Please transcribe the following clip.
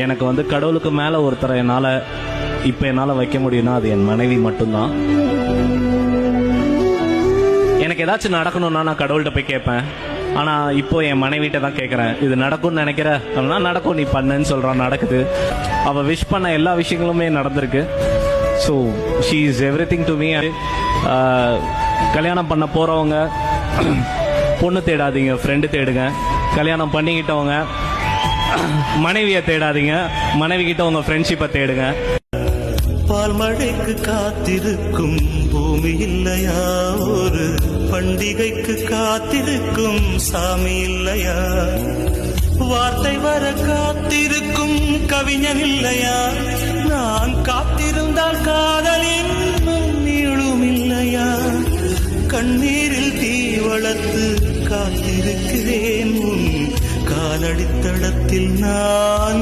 எனக்கு வந்து கடவுளுக்கு மேலே ஒருத்தரை என்னால் வைக்க முடியும்னா அது என் மனைவி மட்டும்தான். எனக்கு ஏதாச்சும் நடக்கணும்னா நான் கடவுள்கிட்ட போய் கேட்பேன். ஆனால் இப்போ என் மனைவிட்ட தான் கேட்குறேன். இது நடக்கும்னு நினைக்கிற அப்படின்னா நடக்கும், நீ பண்ணுன்னு சொல்கிறான், நடக்குது. அவள் விஷ் பண்ண எல்லா விஷயங்களுமே நடந்திருக்கு. So she is everything to me. கல்யாணம் பண்ண போகிறவங்க பொண்ணு தேடாதீங்க, ஃப்ரெண்டு தேடுங்க. கல்யாணம் பண்ணிக்கிட்டவங்க மனைவியை தேடாதீங்க, மனைவி கிட்ட உங்க ஃப்ரெண்ட்ஷிப்பை தேடுங்க. பால் மழைக்கு காத்திருக்கும் பூமி இல்லையா, ஒரு பண்டிகைக்கு காத்திருக்கும் சாமி இல்லையா, வார்த்தை வர காத்திருக்கும் கவிஞன் இல்லையா, நான் காத்திருந்தால் காதலின் நீளும் இல்லையா, கண்ணீரில் தீ வளர்த்து காத்திருக்கிறேன் உன் காலடித்தடத்தில் நான்